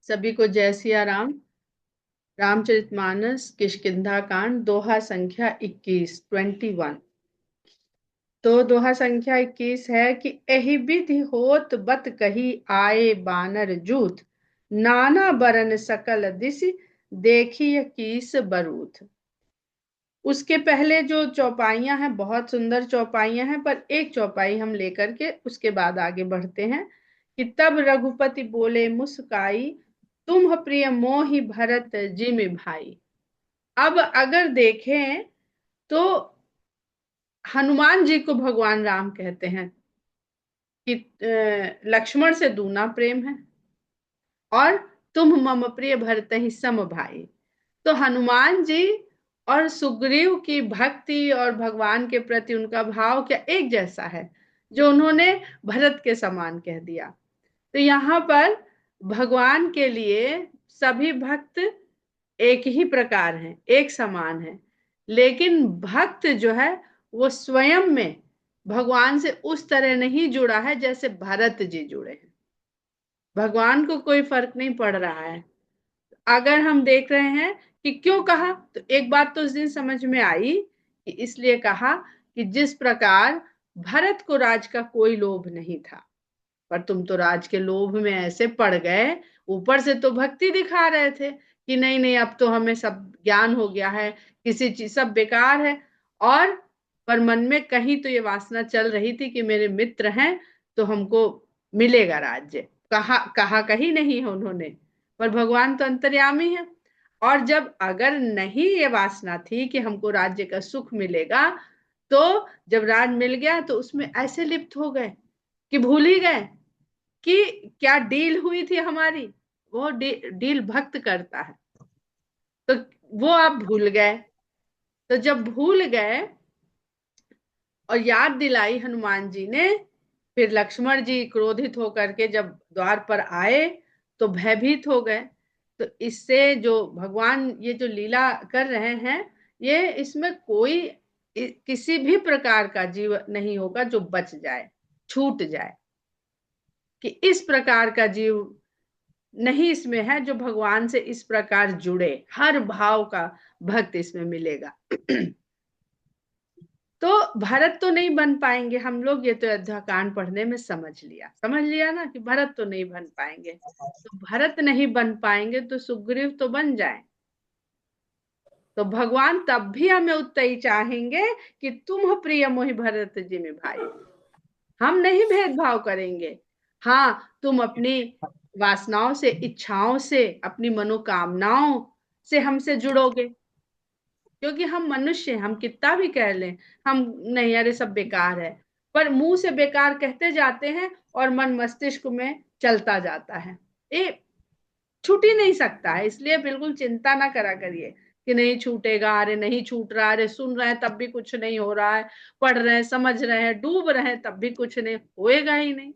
सभी को जय सिया राम। रामचरितमानस किष्किंधा कांड दोहा संख्या 21। तो दोहा संख्या 21 है कि एहि विधि होत बत कही आए बानर जूथ, नाना बरन सकल दिस देखिय कीस बरूथ। उसके पहले जो चौपाइयां हैं बहुत सुंदर चौपाइयां हैं, पर एक चौपाई हम लेकर के उसके बाद आगे बढ़ते हैं कि तब रघुपति बोले मुस्काई, तुम प्रिय मोहि भरत जिम भाई। अब अगर देखें तो हनुमान जी को भगवान राम कहते हैं कि लक्ष्मण से दूना प्रेम है और तुम मम प्रिय भरत ही सम भाई। तो हनुमान जी और सुग्रीव की भक्ति और भगवान के प्रति उनका भाव क्या एक जैसा है, जो उन्होंने भरत के समान कह दिया। तो यहाँ पर भगवान के लिए सभी भक्त एक ही प्रकार हैं, एक समान है, लेकिन भक्त जो है वो स्वयं में भगवान से उस तरह नहीं जुड़ा है जैसे भरत जी जुड़े हैं। भगवान को कोई फर्क नहीं पड़ रहा है। अगर हम देख रहे हैं कि क्यों कहा, तो एक बात तो उस दिन समझ में आई कि इसलिए कहा कि जिस प्रकार भरत को राज का कोई लोभ नहीं था, पर तुम तो राज के लोभ में ऐसे पड़ गए, ऊपर से तो भक्ति दिखा रहे थे कि नहीं नहीं अब तो हमें सब ज्ञान हो गया है, किसी चीज सब बेकार है। और पर मन में कहीं तो ये वासना चल रही थी कि मेरे मित्र हैं तो हमको मिलेगा राज्य। कहा कहा कहीं नहीं है उन्होंने, पर भगवान तो अंतर्यामी है। और जब अगर नहीं ये वासना थी कि हमको राज्य का सुख मिलेगा, तो जब राज मिल गया तो उसमें ऐसे लिप्त हो गए कि भूल ही गए कि क्या डील हुई थी हमारी। वो डील भक्त करता है, तो वो आप भूल गए। तो जब भूल गए और याद दिलाई हनुमान जी ने, फिर लक्ष्मण जी क्रोधित होकर के जब द्वार पर आए तो भयभीत हो गए। तो इससे जो भगवान ये जो लीला कर रहे हैं, ये इसमें कोई किसी भी प्रकार का जीव नहीं होगा जो बच जाए, छूट जाए, कि इस प्रकार का जीव नहीं इसमें है जो भगवान से इस प्रकार जुड़े, हर भाव का भक्त इसमें मिलेगा। तो भरत तो नहीं बन पाएंगे हम लोग, ये तो अयोध्या कांड पढ़ने में समझ लिया ना कि भरत तो नहीं बन पाएंगे। तो भरत नहीं बन पाएंगे तो सुग्रीव तो बन जाए। तो भगवान तब भी हमें उतना ही चाहेंगे कि तुम प्रिय मोहि भरत जिमि भाई। हम नहीं भेदभाव करेंगे। हाँ, तुम अपनी वासनाओं से, इच्छाओं से, अपनी मनोकामनाओं से हमसे जुड़ोगे, क्योंकि हम मनुष्य हैं, हम कितना भी कह लें हम नहीं, अरे सब बेकार है, पर मुंह से बेकार कहते जाते हैं और मन मस्तिष्क में चलता जाता है, ये छूट ही नहीं सकता है। इसलिए बिल्कुल चिंता ना करा करिए कि नहीं छूटेगा, अरे नहीं छूट रहा, अरे सुन रहे हैं तब भी कुछ नहीं हो रहा है, पढ़ रहे हैं, समझ रहे हैं, डूब रहे हैं, तब भी कुछ नहीं होएगा ही नहीं।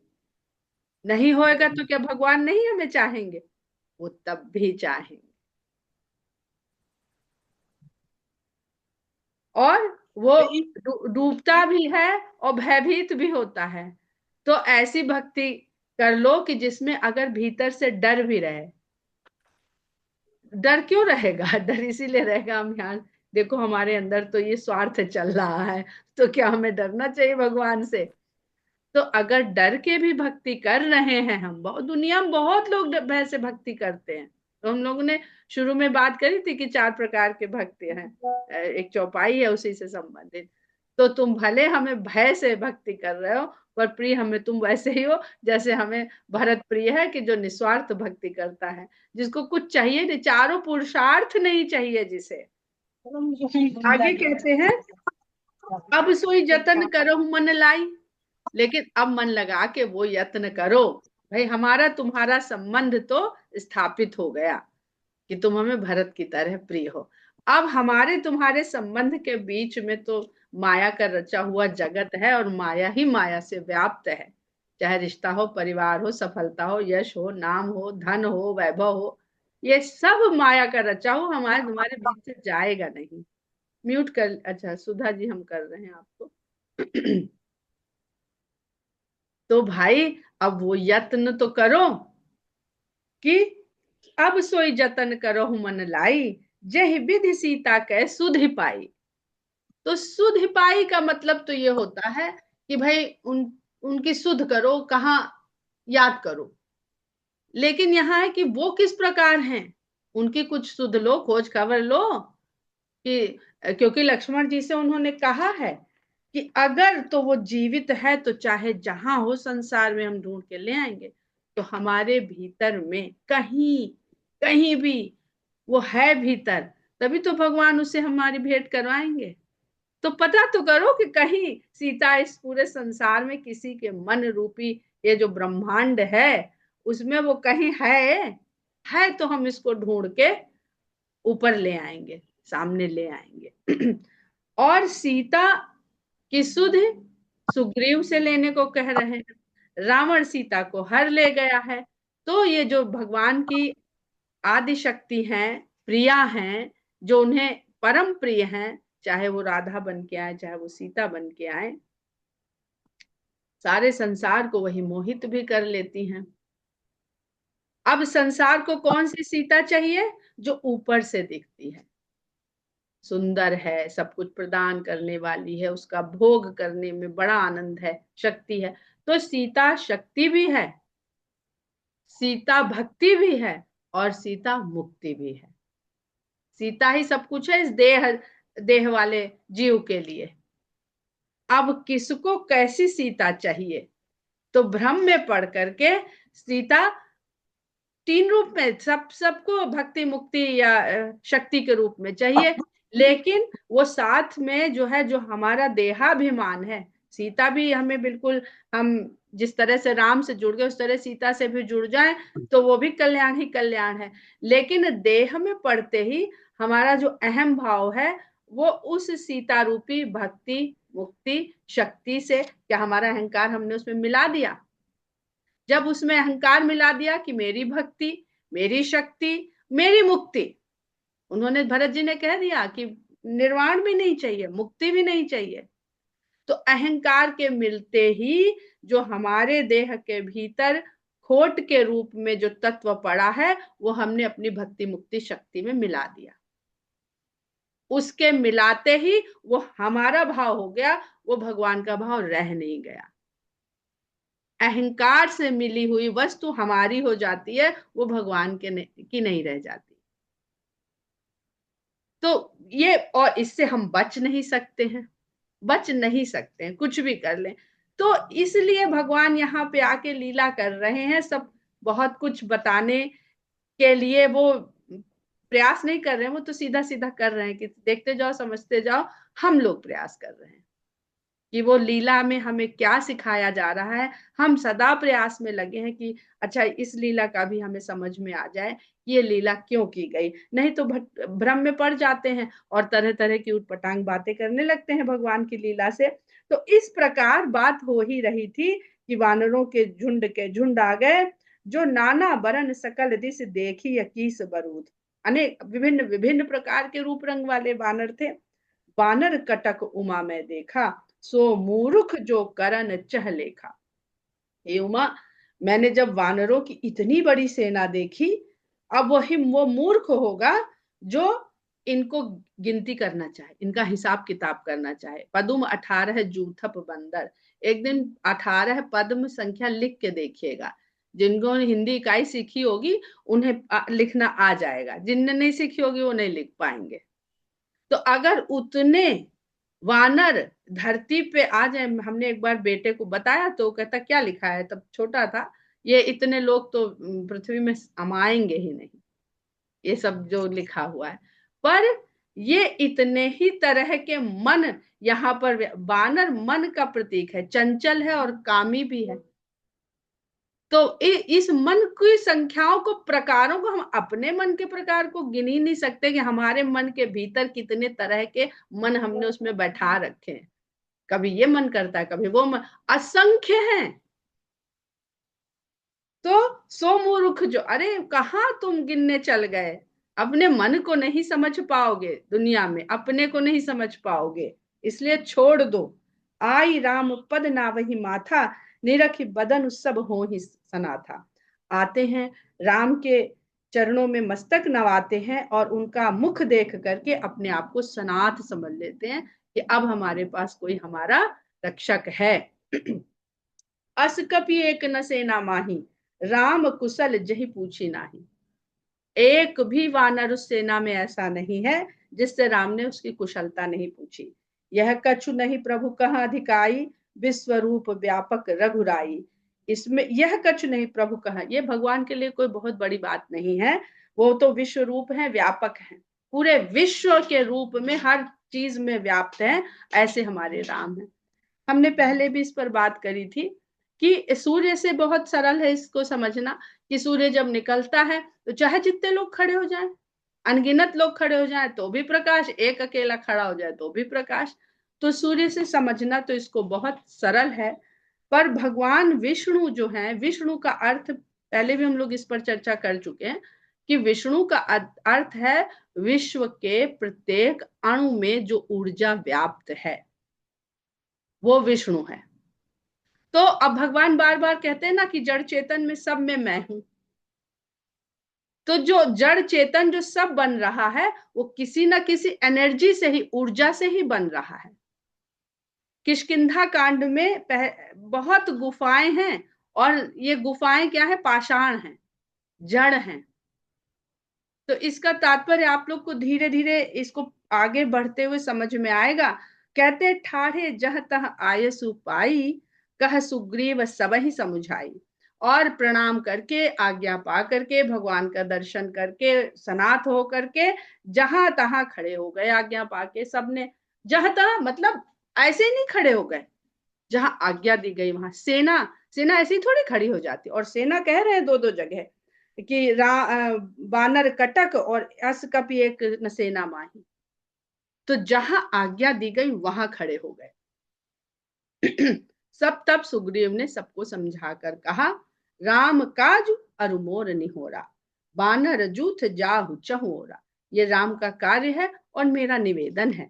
नहीं होएगा तो क्या भगवान नहीं हमें चाहेंगे? वो तब भी चाहेंगे। और वो डूबता भी है और भयभीत भी होता है। तो ऐसी भक्ति कर लो कि जिसमें अगर भीतर से डर भी रहे। डर क्यों रहेगा? डर इसीलिए रहेगा, हम यहाँ देखो हमारे अंदर तो ये स्वार्थ चल रहा है, तो क्या हमें डरना चाहिए भगवान से? तो अगर डर के भी भक्ति कर रहे हैं हम, बहुत दुनिया में बहुत लोग भय से भक्ति करते हैं। तो हम लोगों ने शुरू में बात करी थी कि 4 प्रकार के भक्ति हैं, एक चौपाई है उसी से संबंधित। तो तुम भले हमें भय से भक्ति कर रहे हो, पर प्रिय हमें तुम वैसे ही हो जैसे हमें भरत प्रिय है, कि जो निस्वार्थ भक्ति करता है, जिसको कुछ चाहिए नहीं, चारों पुरुषार्थ नहीं चाहिए जिसे। आगे कहते हैं अब सोई जतन करो मन लाई। लेकिन अब मन लगा के वो यत्न करो, भाई हमारा तुम्हारा संबंध तो स्थापित हो गया कि तुम हमें भरत की तरह प्रिय हो। अब हमारे तुम्हारे संबंध के बीच में तो माया का रचा हुआ जगत है, और माया ही माया से व्याप्त है। चाहे रिश्ता हो, परिवार हो, सफलता हो, यश हो, नाम हो, धन हो, वैभव हो, ये सब माया का रचा हो, हमारे तुम्हारे बीच से जाएगा नहीं। म्यूट कर, अच्छा सुधा जी हम कर रहे हैं आपको। तो भाई अब वो यत्न तो करो कि अब सोई जतन करहु मन लाई, जहि विधि सीता कै सुधि पाई। तो सुधि पाई का मतलब तो ये होता है कि भाई उनकी सुध करो, कहाँ याद करो। लेकिन यहाँ है कि वो किस प्रकार हैं, उनकी कुछ सुध लो, खोज खबर लो कि, क्योंकि लक्ष्मण जी से उन्होंने कहा है कि अगर तो वो जीवित है तो चाहे जहां हो संसार में हम ढूंढ के ले आएंगे। तो हमारे भीतर में कहीं कहीं भी वो है भीतर, तभी तो भगवान उससे हमारी भेंट करवाएंगे। तो पता तो करो कि कहीं सीता इस पूरे संसार में किसी के मन रूपी ये जो ब्रह्मांड है उसमें वो कहीं है तो हम इसको ढूंढ के ऊपर ले आएंगे, सामने ले आएंगे। और सीता की सुध सुग्रीव से लेने को कह रहे हैं, रावण सीता को हर ले गया है। तो ये जो भगवान की आदि शक्ति हैं, प्रिया हैं, जो उन्हें परम प्रिय हैं, चाहे वो राधा बन के आए चाहे वो सीता बन के आए, सारे संसार को वही मोहित भी कर लेती हैं। अब संसार को कौन सी सीता चाहिए? जो ऊपर से दिखती है, सुंदर है, सब कुछ प्रदान करने वाली है, उसका भोग करने में बड़ा आनंद है, शक्ति है। तो सीता शक्ति भी है, सीता भक्ति भी है, और सीता मुक्ति भी है। सीता ही सब कुछ है इस देह देह वाले जीव के लिए। अब किसको कैसी सीता चाहिए? तो भ्रम में पड़ करके सीता तीन रूप में, सबको भक्ति मुक्ति या शक्ति के रूप में चाहिए। लेकिन वो साथ में जो है, जो हमारा देहाभिमान है, सीता भी हमें बिल्कुल, हम जिस तरह से राम से जुड़ गए उस तरह सीता से भी जुड़ जाए तो वो भी कल्याण ही कल्याण है। लेकिन देह में पड़ते ही हमारा जो अहम भाव है वो उस सीता रूपी भक्ति मुक्ति शक्ति से, क्या हमारा अहंकार हमने उसमें मिला दिया? जब उसमें अहंकार मिला दिया कि मेरी भक्ति, मेरी शक्ति, मेरी मुक्ति, उन्होंने, भरत जी ने कह दिया कि निर्वाण भी नहीं चाहिए, मुक्ति भी नहीं चाहिए। तो अहंकार के मिलते ही जो हमारे देह के भीतर खोट के रूप में जो तत्व पड़ा है वो हमने अपनी भक्ति मुक्ति शक्ति में मिला दिया। उसके मिलाते ही वो हमारा भाव हो गया, वो भगवान का भाव रह नहीं गया। अहंकार से मिली हुई वस्तु हमारी हो जाती है, वो भगवान की नहीं रह जाती। तो ये, और इससे हम बच नहीं सकते हैं, बच नहीं सकते हैं, कुछ भी कर लें। तो इसलिए भगवान यहाँ पे आके लीला कर रहे हैं, सब बहुत कुछ बताने के लिए वो प्रयास नहीं कर रहे हैं, वो तो सीधा सीधा कर रहे हैं कि देखते जाओ समझते जाओ। हम लोग प्रयास कर रहे हैं कि वो लीला में हमें क्या सिखाया जा रहा है। हम सदा प्रयास में लगे हैं कि अच्छा इस लीला का भी हमें समझ में आ जाए, ये लीला क्यों की गई। नहीं तो भ्रम में पड़ जाते हैं और तरह तरह की उटपटांग बातें करने लगते हैं भगवान की लीला से। तो इस प्रकार बात हो ही रही थी कि वानरों के झुंड आ गए, जो नाना बरन सकल दिस देखी अकीस बरूद। अनेक विभिन्न विभिन्न प्रकार के रूप रंग वाले वानर थे। वानर कटक उमा में देखा, सो मूर्ख जो करन चह लेखा। हे उमा, मैंने जब वानरों की इतनी बड़ी सेना देखी, अब वही वो मूर्ख होगा जो इनको गिनती करना चाहे, इनका हिसाब किताब करना चाहे। पदुम 18 जूथप बंदर, एक दिन 18 पद्म संख्या लिख के देखिएगा। जिनको हिंदी इकाई सीखी होगी उन्हें लिखना आ जाएगा, जिनने नहीं सीखी होगी वो नहीं लिख पाएंगे। तो अगर उतने वानर धरती पे आ जाए, हमने एक बार बेटे को बताया तो कहता क्या लिखा है, तब छोटा था, ये इतने लोग तो पृथ्वी में समाएंगे ही नहीं, ये सब जो लिखा हुआ है। पर ये इतने ही तरह के मन, यहाँ पर वानर मन का प्रतीक है, चंचल है और कामी भी है। तो इस मन की संख्याओं को, प्रकारों को, हम अपने मन के प्रकार को गिन ही नहीं सकते कि हमारे मन के भीतर कितने तरह के मन हमने उसमें बैठा रखे हैं। कभी ये मन करता है, कभी वो मन, असंख्य हैं। तो सो मूर्ख जो, अरे कहाँ तुम गिनने चल गए, अपने मन को नहीं समझ पाओगे, दुनिया में अपने को नहीं समझ पाओगे, इसलिए छोड़ दो। आई राम पद ना वही माथा, निरखी बदन सब हो ही सना था। आते हैं राम के चरणों में मस्तक नवाते हैं और उनका मुख देख करके अपने आप को सनाथ समझ लेते हैं कि अब हमारे पास कोई हमारा रक्षक है। अस कपि एक न सेना माही, राम कुशल जही पूछी नाही। एक भी वानर उस सेना में ऐसा नहीं है जिससे राम ने उसकी कुशलता नहीं पूछी। यह कछु नहीं प्रभु कहाँ अधिकाई, विश्व रूप व्यापक रघुराई। इसमें यह कछु नहीं प्रभु कहाँ, ये भगवान के लिए कोई बहुत बड़ी बात नहीं है। वो तो विश्व रूप है, व्यापक है, पूरे विश्व के रूप में हर चीज में व्याप्त है, ऐसे हमारे राम है। हमने पहले भी इस पर बात करी थी कि सूर्य से बहुत सरल है इसको समझना कि सूर्य जब निकलता है तो चाहे जितने लोग खड़े हो जाएं, अनगिनत लोग खड़े हो जाएं तो भी प्रकाश, एक अकेला खड़ा हो जाए तो भी प्रकाश। तो सूर्य से समझना तो इसको बहुत सरल है। पर भगवान विष्णु जो है, विष्णु का अर्थ पहले भी हम लोग इस पर चर्चा कर चुके हैं कि विष्णु का अर्थ है विश्व के प्रत्येक अणु में जो ऊर्जा व्याप्त है, वो विष्णु है। तो अब भगवान बार बार कहते हैं ना कि जड़ चेतन में सब में मैं हूं। तो जो जड़ चेतन जो सब बन रहा है वो किसी ना किसी एनर्जी से ही, ऊर्जा से ही बन रहा है। किष्किंधा कांड में बहुत गुफाएं हैं और ये गुफाएं क्या है, पाषाण हैं, जड़ हैं। तो इसका तात्पर्य आप लोग को धीरे धीरे इसको आगे बढ़ते हुए समझ में आएगा। कहते ठाढ़े जह तह आयसु पाई, कह सुग्रीव सब ही समुझाई। और प्रणाम करके, आज्ञा पा करके, भगवान का दर्शन करके, सनाथ हो करके जहां तहां खड़े हो गए। आज्ञा पाके सबने, जहां तहां मतलब ऐसे ही नहीं खड़े हो गए, जहां आज्ञा दी गई वहां। सेना सेना ऐसी थोड़ी खड़ी हो जाती, और सेना कह रहे हैं दो दो जगह कि बानर कटक और अस कपि एक न सेना माही। तो जहां आज्ञा दी गई वहां खड़े हो गए। सब तब सुग्रीव ने सबको समझा कर कहा, राम काज अरु मोर निहोरा, बानर जूथ जाहु चहुओरा। ये राम का कार्य है और मेरा निवेदन है।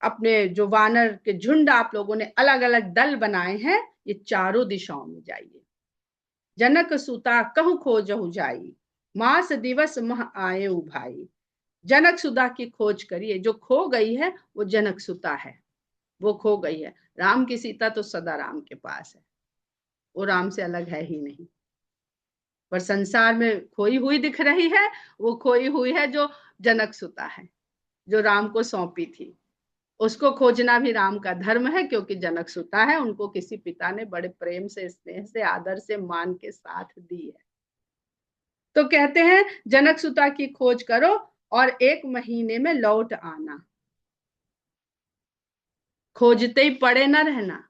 अपने जो वानर के झुंड आप लोगों ने अलग अलग दल बनाए हैं, ये चारों दिशाओं में जाइए। जनक सुता कहु खोजहु जाई, मास दिवस मह आए भाई। जनक सुधा की खोज करिए। जो खो गई है वो जनक सुता है, वो खो गई है। राम की सीता तो सदा राम के पास है, वो राम से अलग है ही नहीं। पर संसार में खोई हुई दिख रही है, वो खोई हुई है जो जनक सुता है, जो राम को सौंपी थी। उसको खोजना भी राम का धर्म है, क्योंकि जनक सुता है, उनको किसी पिता ने बड़े प्रेम से, स्नेह से, आदर से, मान के साथ दी है। तो कहते हैं जनक सुता की खोज करो और 1 महीने में लौट आना। खोजते ही पड़े न रहना।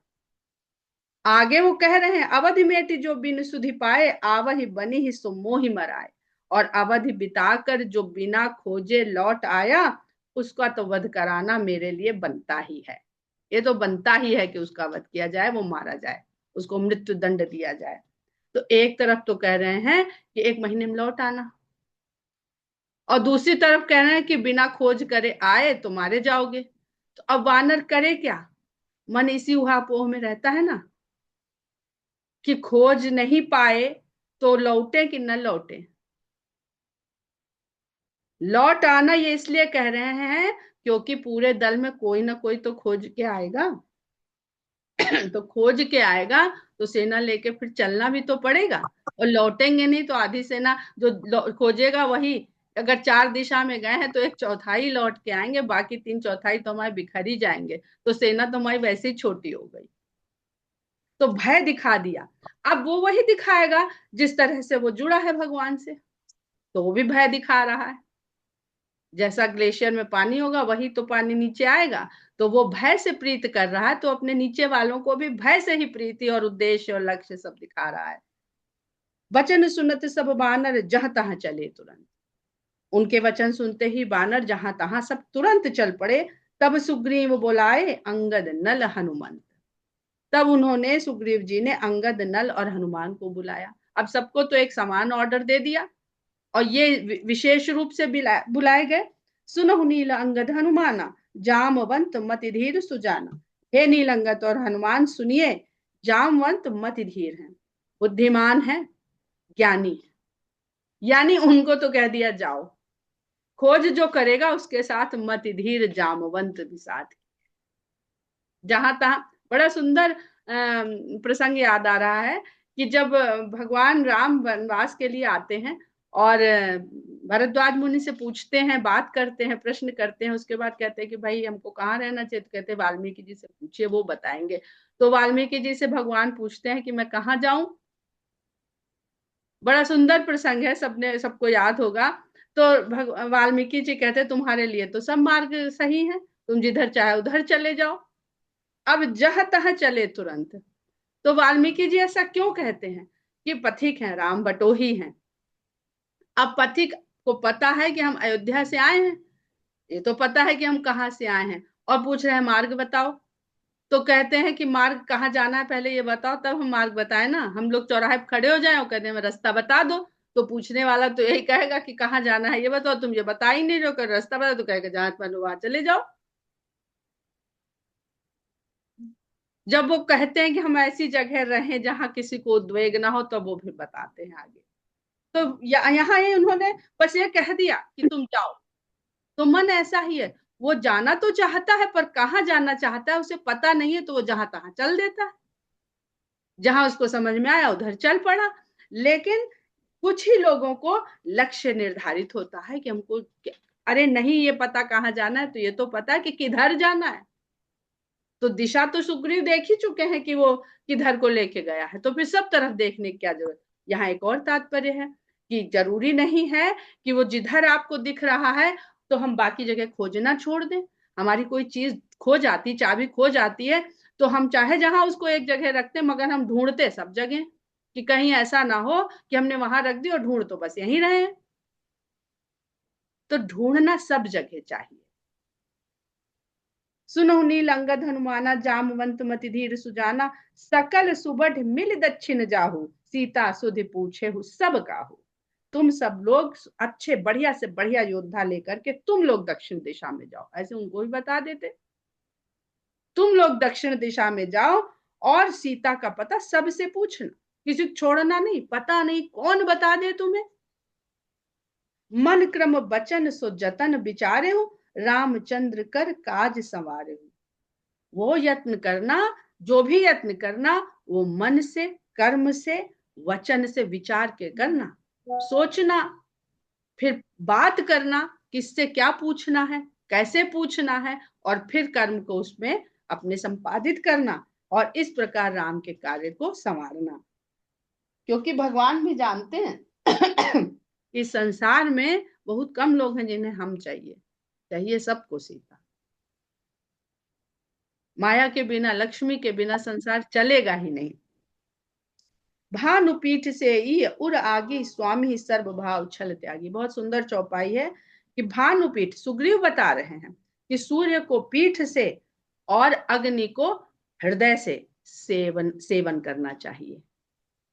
आगे वो कह रहे हैं, अवधि मेटि जो बिन सुधि पाए, आवहि बनी ही सो मोहि मराए। और अवधि बिताकर जो बिना खोजे लौट आया, उसका तो वध कराना मेरे लिए बनता ही है। ये तो बनता ही है कि उसका वध किया जाए, वो मारा जाए, उसको मृत्यु दंड दिया जाए। तो एक तरफ तो कह रहे हैं कि 1 महीने में लौट आना, और दूसरी तरफ कह रहे हैं कि बिना खोज करे आए तो मारे जाओगे। तो अब वानर करे क्या? मन इसी उहापोह में रहता है ना कि खोज नहीं पाए तो लौटे कि न लौटे। लौट आना ये इसलिए कह रहे हैं क्योंकि पूरे दल में कोई ना कोई तो खोज के आएगा। तो खोज के आएगा तो सेना लेके फिर चलना भी तो पड़ेगा, और लौटेंगे नहीं तो आधी सेना जो खोजेगा वही, अगर 4 दिशा में गए हैं तो 1/4 लौट के आएंगे, बाकी 3/4 तो हमारे बिखर ही जाएंगे। तो सेना तो हमारी वैसे ही छोटी हो गई। तो भय दिखा दिया। अब वो वही दिखाएगा जिस तरह से वो जुड़ा है भगवान से, तो वो भी भय दिखा रहा है। जैसा ग्लेशियर में पानी होगा वही तो पानी नीचे आएगा। तो वो भय से प्रीत कर रहा है, तो अपने नीचे वालों को भी भय से ही प्रीति और उद्देश्य और लक्ष्य सब दिखा रहा है। वचन सुनत सब बानर जहां तहां चले तुरंत। उनके वचन सुनते ही बानर जहां तहां सब तुरंत चल पड़े। तब सुग्रीव बोलाए अंगद नल हनुमंत। तब उन्होंने, सुग्रीव जी ने अंगद, नल और हनुमान को बुलाया। अब सबको तो एक समान ऑर्डर दे दिया, और ये विशेष रूप से बुलाए गए। सुनहु नील अंगद हनुमाना, जामवंत मति धीर सुजाना। हे नील अंगद और हनुमान सुनिए, जामवंत मति धीर हैं, बुद्धिमान है, ज्ञानी है। यानी उनको तो कह दिया जाओ, खोज जो करेगा उसके साथ मत धीर जामवंत भी साथ। जहां तहां बड़ा सुंदर प्रसंग याद आ रहा है कि जब भगवान राम वनवास के लिए आते हैं और भरद्वाज मुनि से पूछते हैं, बात करते हैं, प्रश्न करते हैं, उसके बाद कहते हैं कि भाई हमको कहाँ रहना चाहिए, तो कहते हैं वाल्मीकि जी से पूछिए वो बताएंगे। तो वाल्मीकि जी से भगवान पूछते हैं कि मैं कहाँ जाऊं। बड़ा सुंदर प्रसंग है, सबने सबको याद होगा। तो वाल्मीकि जी कहते हैं तुम्हारे लिए तो सब मार्ग सही है, तुम जिधर चाहे उधर चले जाओ, अब जह तह चले तुरंत। तो वाल्मीकि जी ऐसा क्यों कहते हैं कि पथिक हैं, राम बटोही हैं। अब पथिक को पता है कि हम अयोध्या से आए हैं, ये तो पता है कि हम कहाँ से आए हैं, और पूछ रहे हैं मार्ग बताओ। तो कहते हैं कि मार्ग कहाँ जाना है पहले ये बताओ, तब हम मार्ग बताए ना। हम लोग चौराहे पे खड़े हो जाए और कहते हैं रास्ता बता दो, तो पूछने वाला तो यही कहेगा कि कहाँ जाना है ये बताओ, तुम ये बता ही नहीं रहे हो, कर रास्ता बता, तो कहेगा जहां मन वहां चले जाओ। जब वो कहते हैं कि हम ऐसी जगह रहें जहां किसी को उद्वेग ना हो, तो वो भी बताते हैं आगे। तो यहाँ ये उन्होंने बस ये कह दिया कि तुम जाओ। तो मन ऐसा ही है, वो जाना तो चाहता है पर कहाँ जाना चाहता है उसे पता नहीं है, तो वो जहां तहां चल देता है, जहां उसको समझ में आया उधर चल पड़ा। लेकिन कुछ ही लोगों को लक्ष्य निर्धारित होता है कि हमको, अरे नहीं ये पता कहाँ जाना है, तो ये तो पता है कि किधर जाना है। तो दिशा तो सुग्रीव देख ही चुके हैं कि वो किधर को लेके गया है, तो फिर सब तरफ देखने की क्या जरूरत। यहाँ एक और तात्पर्य है कि जरूरी नहीं है कि वो जिधर आपको दिख रहा है तो हम बाकी जगह खोजना छोड़ दें। हमारी कोई चीज खो जाती, चाबी खो जाती है, तो हम चाहे जहां उसको एक जगह रखते, मगर हम ढूंढते सब जगह, कि कहीं ऐसा ना हो कि हमने वहां रख दी और ढूंढ तो बस यहीं रहे। तो ढूंढना सब जगह चाहिए। सुनो नील अंगद हनुमाना, जामवंत मति धीर सुजाना, सकल सुबढ़ मिल दक्षिण जाहू, सीता सुधि पूछे हु सब काहू। तुम सब लोग अच्छे बढ़िया से बढ़िया योद्धा लेकर के तुम लोग दक्षिण दिशा में जाओ, ऐसे उनको भी बता देते। तुम लोग दक्षिण दिशा में जाओ और सीता का पता सबसे पूछना, किसी को छोड़ना नहीं, पता नहीं कौन बता दे तुम्हें। मन क्रम बचन सो जतन विचारे हो, रामचंद्र कर काज संवारे हो। वो यत्न करना, जो भी यत्न करना, वो मन से, कर्म से, वचन से विचार के करना, सोचना, फिर बात करना, किससे क्या पूछना है, कैसे पूछना है, और फिर कर्म को उसमें अपने संपादित करना, और इस प्रकार राम के कार्य को संवारना। क्योंकि भगवान भी जानते हैं इस संसार में बहुत कम लोग हैं जिन्हें हम चाहिए, चाहिए सबको सीता। माया के बिना, लक्ष्मी के बिना संसार चलेगा ही नहीं। भानुपीठ से ई उर आगी, स्वामी सर्व भाव छल त्यागी। बहुत सुंदर चौपाई है कि भानुपीठ, सुग्रीव बता रहे हैं कि सूर्य को पीठ से और अग्नि को हृदय से सेवन सेवन करना चाहिए।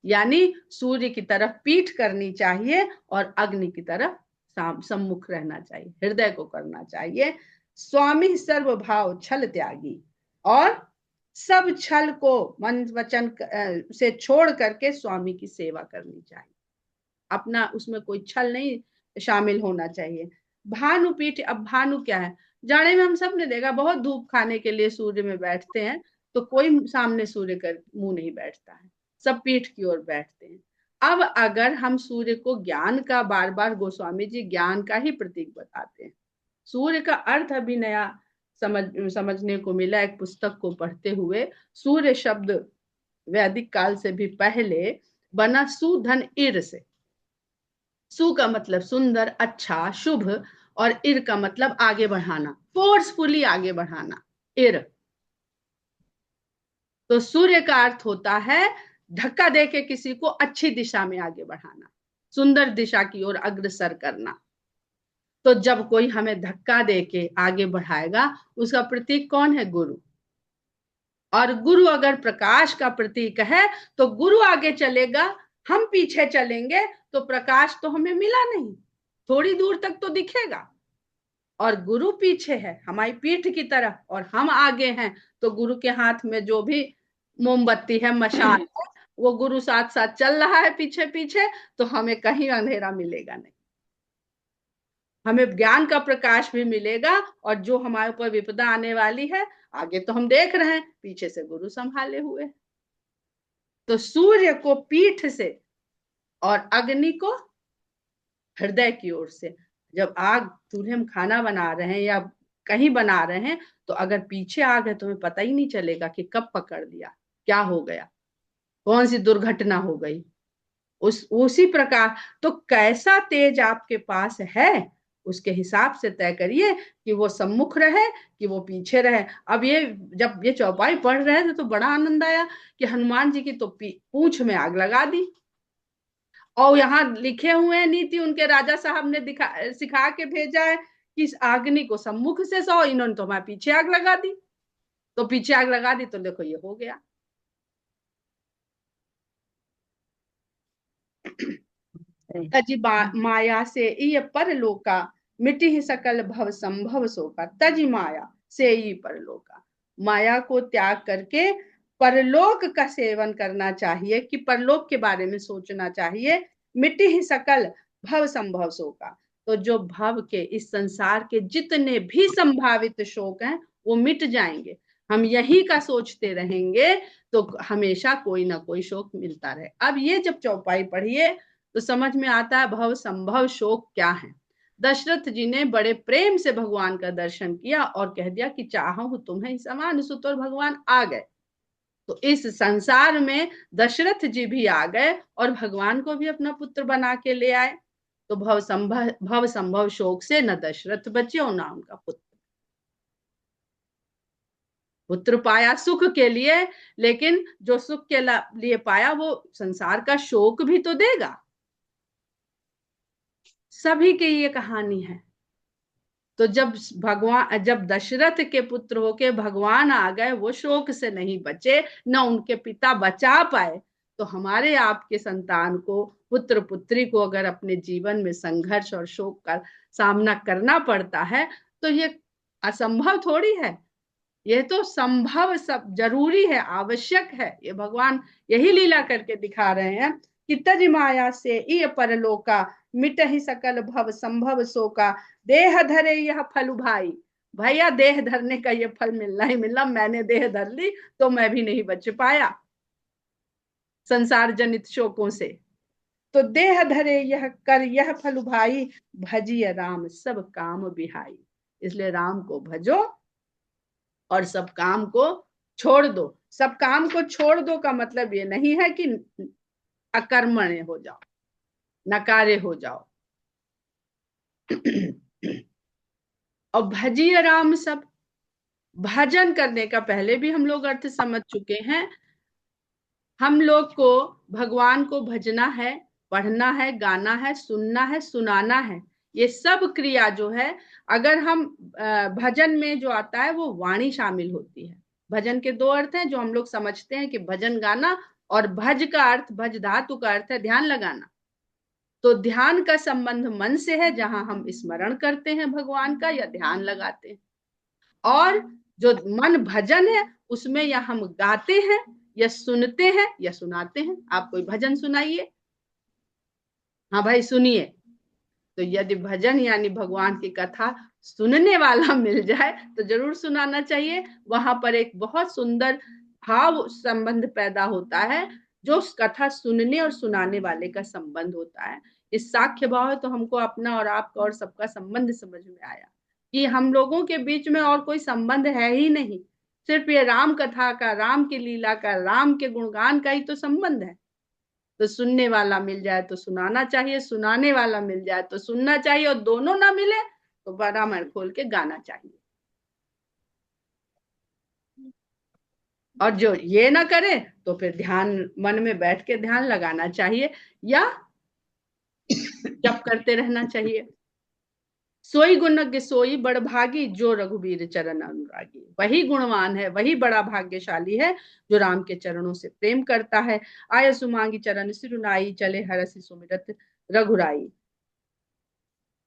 यानी सूर्य की तरफ पीठ करनी चाहिए और अग्नि की तरफ सम्मुख रहना चाहिए, हृदय को करना चाहिए। स्वामी सर्व भाव छल त्यागी, और सब छल को मन वचन से छोड़ करके स्वामी की सेवा करनी चाहिए। अपना उसमें कोई छल नहीं शामिल होना चाहिए। भानुपीठ, अब भानु क्या है, जाड़े में हम सब ने देखा, बहुत धूप खाने के लिए सूर्य में बैठते हैं, तो कोई सामने सूर्य कर मुंह नहीं बैठता है, सब पीठ की ओर बैठते हैं। अब अगर हम सूर्य को ज्ञान का, बार बार गोस्वामी जी ज्ञान का ही प्रतीक बताते हैं, सूर्य का अर्थ अभी नया समझने को मिला एक पुस्तक को पढ़ते हुए। सूर्य शब्द वैदिक काल से भी पहले बना सुधन इर से। सु का मतलब सुंदर, अच्छा, शुभ, और इर का मतलब आगे बढ़ाना, फोर्सफुली आगे बढ़ाना, इर। तो सूर्य का अर्थ होता है धक्का देके किसी को अच्छी दिशा में आगे बढ़ाना, सुंदर दिशा की ओर अग्रसर करना। तो जब कोई हमें धक्का देके आगे बढ़ाएगा, उसका प्रतीक कौन है? गुरु। और गुरु अगर प्रकाश का प्रतीक है, तो गुरु आगे चलेगा, हम पीछे चलेंगे, तो प्रकाश तो हमें मिला नहीं, थोड़ी दूर तक तो दिखेगा। और गुरु पीछे है हमारी पीठ की तरफ और हम आगे हैं, तो गुरु के हाथ में जो भी मोमबत्ती है, मशाल है, वो गुरु साथ साथ चल रहा है पीछे पीछे, तो हमें कहीं अंधेरा मिलेगा नहीं, हमें ज्ञान का प्रकाश भी मिलेगा। और जो हमारे ऊपर विपदा आने वाली है, आगे तो हम देख रहे हैं, पीछे से गुरु संभाले हुए। तो सूर्य को पीठ से और अग्नि को हृदय की ओर से। जब आग चूल्हे में खाना बना रहे हैं या कहीं बना रहे हैं, तो अगर पीछे आग है तो हमें पता ही नहीं चलेगा कि कब पकड़ दिया, क्या हो गया, कौन सी दुर्घटना हो गई। उसी प्रकार तो कैसा तेज आपके पास है, उसके हिसाब से तय करिए कि वो सम्मुख रहे कि वो पीछे रहे। अब ये जब ये चौपाई पढ़ रहे थे तो बड़ा आनंद आया कि हनुमान जी की तो पूंछ में आग लगा दी, और यहाँ लिखे हुए हैं नीति उनके राजा साहब ने सिखा के भेजा है कि इस अग्नि को सम्मुख से सो, इन्होंने तो हमारे पीछे आग लगा दी। तो पीछे आग लगा दी तो देखो ये हो गया। तज माया से इय परलोका, मिटी ही सकल भव संभव शोका। तज माया से ही परलोका, माया को त्याग करके परलोक का सेवन करना चाहिए, कि परलोक के बारे में सोचना चाहिए। मिटी ही सकल भव संभव शोका, तो जो भव के इस संसार के जितने भी संभावित शोक हैं वो मिट जाएंगे। हम यही का सोचते रहेंगे तो हमेशा कोई ना कोई शोक मिलता रहे। अब ये जब चौपाई पढ़िए तो समझ में आता है भव संभव शोक क्या है। दशरथ जी ने बड़े प्रेम से भगवान का दर्शन किया और कह दिया कि चाहूं तुम्हें समान सुत, और भगवान आ गए। तो इस संसार में दशरथ जी भी आ गए और भगवान को भी अपना पुत्र बना के ले आए। तो भव संभव शोक से न दशरथ बचे और ना उनका पुत्र। पुत्र पाया सुख के लिए, लेकिन जो सुख के लिए पाया वो संसार का शोक भी तो देगा। सभी की ये कहानी है। तो जब दशरथ के पुत्र होके भगवान आ गए, वो शोक से नहीं बचे, न उनके पिता बचा पाए। तो हमारे आपके संतान को, पुत्र पुत्री को अगर अपने जीवन में संघर्ष और शोक का सामना करना पड़ता है, तो ये असंभव थोड़ी है, ये तो संभव, सब जरूरी है, आवश्यक है। ये भगवान यही लीला करके दिखा रहे हैं कि तज माया से ये परलोका, मिट ही सकल भव संभव शोका। देह धरे यह फल भाई, भैया देह धरने का ये फल मिलना ही मिलना। मैंने देह धर ली तो मैं भी नहीं बच पाया संसार जनित शोकों से। तो देह धरे यह कर यह फल भाई, भजिय राम सब काम बिहाई। इसलिए राम को भजो और सब काम को छोड़ दो। सब काम को छोड़ दो का मतलब ये नहीं है कि अकर्मण्य हो जाओ, नकारे हो जाओ। और भजिए राम सब, भजन करने का पहले भी हम लोग अर्थ समझ चुके हैं। हम लोग को भगवान को भजना है, पढ़ना है, गाना है, सुनना है, सुनाना है। ये सब क्रिया जो है, अगर हम भजन में जो आता है वो वाणी शामिल होती है। भजन के दो अर्थ हैं जो हम लोग समझते हैं कि भजन गाना, और भज का अर्थ, भज धातु का अर्थ है ध्यान लगाना। तो ध्यान का संबंध मन से है, जहां हम स्मरण करते हैं भगवान का या ध्यान लगाते हैं। और जो मन भजन है उसमें या हम गाते हैं या सुनते हैं या सुनाते हैं। आप कोई भजन सुनाइए, हाँ भाई सुनिए। तो यदि भजन यानी भगवान की कथा सुनने वाला मिल जाए तो जरूर सुनाना चाहिए। वहां पर एक बहुत सुंदर भाव संबंध पैदा होता है, जो कथा सुनने और सुनाने वाले का संबंध होता है। इस साख्य भाव है तो हमको अपना और आपका और सबका संबंध समझ में आया कि हम लोगों के बीच में और कोई संबंध है ही नहीं, सिर्फ ये राम कथा का, राम की लीला का, राम के गुणगान का ही तो संबंध है। तो सुनने वाला मिल जाए तो सुनाना चाहिए, सुनाने वाला मिल जाए तो सुनना चाहिए, और दोनों ना मिले तो बड़ा मन खोल के गाना चाहिए। और जो ये ना करे तो फिर ध्यान, मन में बैठ के ध्यान लगाना चाहिए या जप करते रहना चाहिए। सोई गुणज्ञ सोई बड़भागी, जो रघुबीर चरण अनुरागी। वही गुणवान है, वही बड़ा भाग्यशाली है जो राम के चरणों से प्रेम करता है। आय सुमांगी चरण सिरुनाई, चले हरसि सुमिरत रघुराई।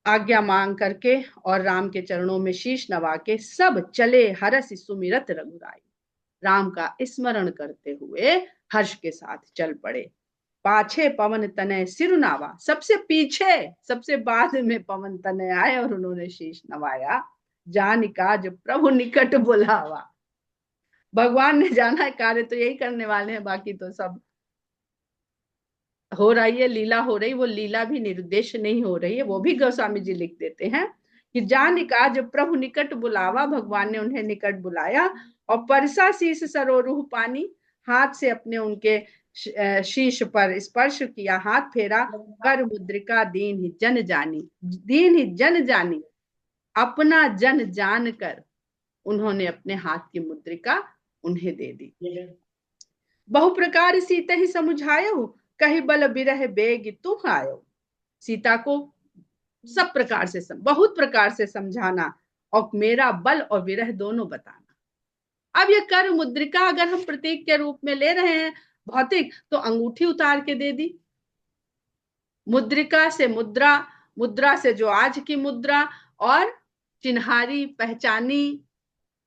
आज्ञा मांग करके और राम के चरणों में शीश नवा के सब चले हरसि सुमिरत रघुराई। राम का स्मरण करते हुए हर्ष के साथ चल पड़े। पाछे पवन तनय सिरुनावा, सबसे पीछे सबसे बाद में पवन तनय आए और उन्होंने शीश नवाया। जान काज प्रभु निकट बुलावा, भगवान ने जाना है कार्य तो यही करने वाले हैं, बाकी तो सब हो रही है, लीला हो रही, वो लीला भी निरुद्देश्य नहीं हो रही है, वो भी गोस्वामी जी लिख देते हैं कि जान काज प्रभु निकट बुलावा, भगवान ने उन्हें निकट बुलाया और परसा शीश सरोरुह पानी, हाथ से अपने उनके शीश पर स्पर्श किया, हाथ फेरा, कर मुद्रिका दीन ही जन जानी, दीन ही जन जानी, अपना जन जान कर उन्होंने अपने हाथ की मुद्रिका उन्हें दे दी। बहु प्रकार सीता ही समुझायो, कही बल बिरह बेग तुम आयो, सीता को सब प्रकार से बहुत प्रकार से समझाना और मेरा बल और विरह दोनों बताना। अब ये कर मुद्रिका अगर हम प्रतीक के रूप में ले रहे हैं भौतिक, तो अंगूठी उतार के दे दी, मुद्रिका से मुद्रा, मुद्रा से जो आज की मुद्रा, और चिन्हारी पहचानी,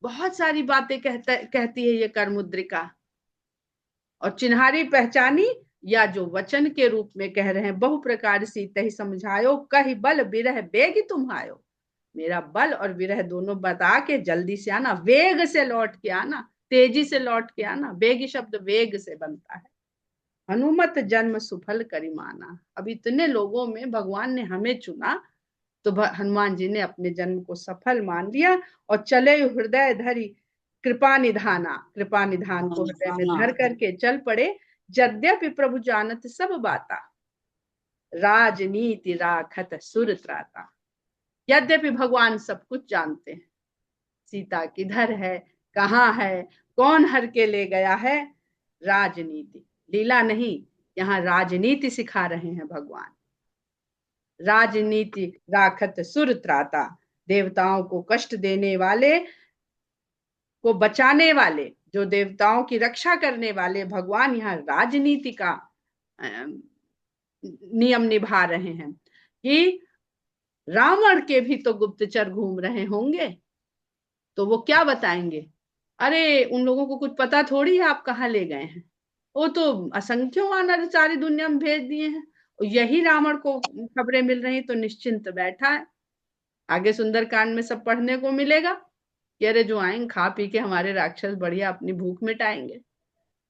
बहुत सारी बातें कहती है ये कर मुद्रिका। और चिन्हारी पहचानी या जो वचन के रूप में कह रहे हैं, बहु प्रकार सीते ही समझायो, कही बल विरह बेग तुम आयो, मेरा बल और विरह दोनों बता के जल्दी से आना, वेग से लौट के आना, तेजी से लौट के आना, बेग शब्द वेग से बनता है। हनुमत जन्म सुफल करिमाना, अब इतने लोगों में भगवान ने हमें चुना, तो हनुमान जी ने अपने जन्म को सफल मान लिया और चले हृदय धरी कृपा निधाना, कृपा निधान को हृदय में धर करके चल पड़े। यद्यपि प्रभु जानत सब बाता, राजनीति राखत सुर त्राता, यद्यपि भगवान सब कुछ जानते हैं, सीता किधर है, कहाँ है, कौन हर के ले गया है, राजनीति, लीला नहीं, यहाँ राजनीति सिखा रहे हैं भगवान। राजनीति राखत सुर त्राता, देवताओं को कष्ट देने वाले को बचाने वाले, जो देवताओं की रक्षा करने वाले भगवान यहाँ राजनीति का नियम निभा रहे हैं कि रावण के भी तो गुप्तचर घूम रहे होंगे, तो वो क्या बताएंगे, अरे उन लोगों को कुछ पता थोड़ी है आप कहाँ ले गए हैं, वो तो असंख्यों वानर सारी दुनिया में भेज दिए हैं, यही रावण को खबरें मिल रही तो निश्चिंत बैठा है। आगे सुंदरकांड में सब पढ़ने को मिलेगा कि अरे जो आएंगे खा पी के हमारे राक्षस बढ़िया अपनी भूख मिटाएंगे।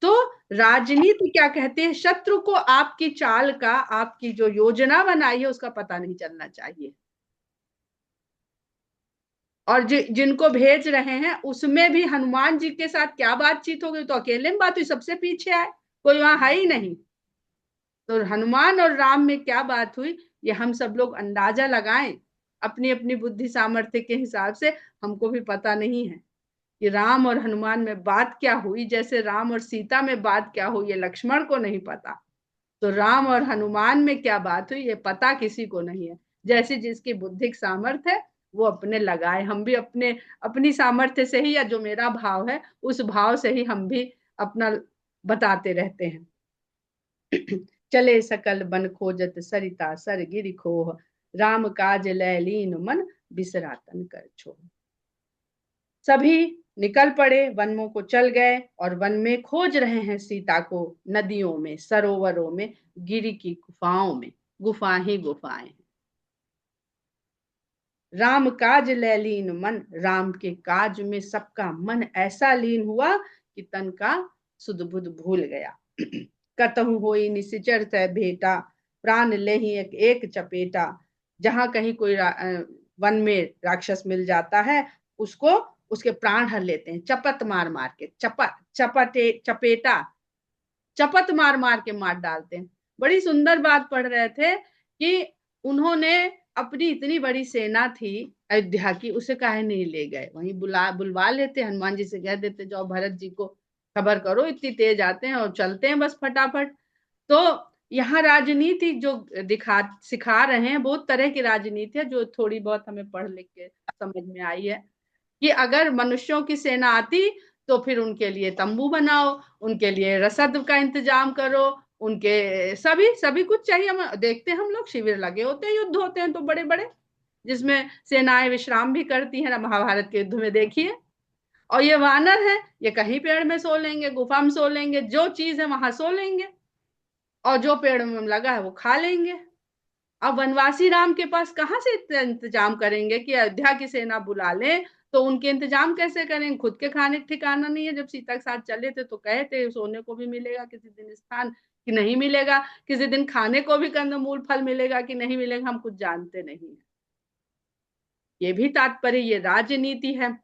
तो राजनीति क्या कहते हैं, शत्रु को आपकी चाल का, आपकी जो योजना बनाई है उसका पता नहीं चलना चाहिए, और जिनको भेज रहे हैं उसमें भी हनुमान जी के साथ क्या बातचीत हो गई, तो अकेले में बात हुई, सबसे पीछे आए, कोई वहां है ही नहीं, तो हनुमान और राम में क्या बात हुई ये हम सब लोग अंदाजा लगाएं अपनी अपनी बुद्धि सामर्थ्य के हिसाब से, हमको भी पता नहीं है कि राम और हनुमान में बात क्या हुई, जैसे राम और सीता में बात क्या हुई ये लक्ष्मण को नहीं पता, तो राम और हनुमान में क्या बात हुई ये पता किसी को नहीं है। जैसे जिसकी बुद्धिक सामर्थ्य है वो अपने लगाए, हम भी अपने अपनी सामर्थ्य से ही, या जो मेरा भाव है उस भाव से ही हम भी अपना बताते रहते हैं। चले सकल बन खोजत सरिता सर गिर खोह, राम काज लैलीन मन बिसरातन कर छो। सभी निकल पड़े, वनों को चल गए और वन में खोज रहे हैं सीता को, नदियों में, सरोवरों में, गिरी की गुफाओं में, गुफा ही गुफाएं। राम काज लैलीन मन, राम के काज में सबका मन ऐसा लीन हुआ कि तन का सुध बुध भूल गया। कतहु होई निशिचर तय भेटा, प्राण ले ही एक चपेटा, जहां कहीं कोई वन में राक्षस मिल जाता है उसको उसके प्राण हर लेते हैं, चपत मार मार के, चपेटा, चपत मार मार के मार डालते हैं। बड़ी सुंदर बात पढ़ रहे थे कि उन्होंने अपनी इतनी बड़ी सेना थी अयोध्या की, उसे काहे नहीं ले गए, वहीं बुलवा लेते, हनुमान जी से कह देते जाओ भरत जी को खबर करो, इतनी तेज आते हैं और चलते हैं बस फटाफट। तो यहाँ राजनीति जो सिखा रहे हैं, बहुत तरह की राजनीति है जो थोड़ी बहुत हमें पढ़ लिख के समझ में आई है कि अगर मनुष्यों की सेना आती तो फिर उनके लिए तंबू बनाओ, उनके लिए रसद का इंतजाम करो, उनके सभी सभी कुछ चाहिए। हम देखते हैं, हम लोग शिविर लगे होते हैं, युद्ध होते हैं तो बड़े बड़े, जिसमें सेनाएं विश्राम भी करती हैं, महाभारत के युद्ध में देखिए, और ये वानर है, ये कहीं पेड़ में सो लेंगे, गुफा में सो लेंगे, जो चीज है वहां सो लेंगे, और जो पेड़ में लगा है वो खा लेंगे। अब वनवासी राम के पास कहाँ से इतना इंतजाम करेंगे कि अयोध्या की सेना बुला लें, तो उनके इंतजाम कैसे करेंगे? खुद के खाने का ठिकाना नहीं है। जब सीता के साथ चले थे तो कहे थे सोने को भी मिलेगा किसी दिन स्थान, कि नहीं मिलेगा, किसी दिन खाने को भी कंदमूल फल मिलेगा कि नहीं मिलेगा, हम कुछ जानते नहीं है। ये भी तात्पर्य, ये राजनीति है।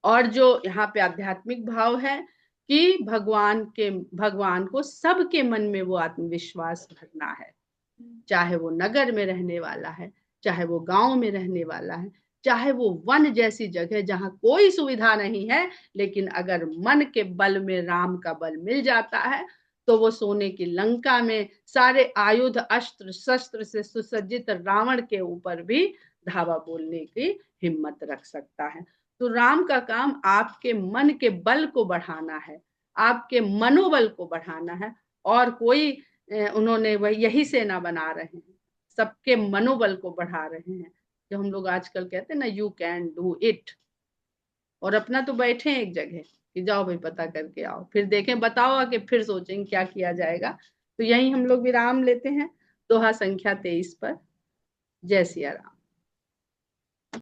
और जो यहाँ पे आध्यात्मिक भाव है कि भगवान को सबके मन में वो आत्मविश्वास भरना है, चाहे वो नगर में रहने वाला है, चाहे वो गांव में रहने वाला है, चाहे वो वन जैसी जगह जहां कोई सुविधा नहीं है, लेकिन अगर मन के बल में राम का बल मिल जाता है तो वो सोने की लंका में सारे आयुध अस्त्र शस्त्र से सुसज्जित रावण के ऊपर भी धावा बोलने की हिम्मत रख सकता है। तो राम का काम आपके मन के बल को बढ़ाना है, आपके मनोबल को बढ़ाना है। और कोई उन्होंने वही यही सेना बना रहे हैं, सबके मनोबल को बढ़ा रहे हैं। जो हम लोग आजकल कहते हैं ना, यू कैन डू इट, और अपना तो बैठे हैं एक जगह कि जाओ भाई पता करके आओ, फिर देखें बताओ आके, फिर सोचेंगे क्या किया जाएगा। तो यही हम लोग विराम लेते हैं दोहा संख्या 23 पर। जय सिया राम।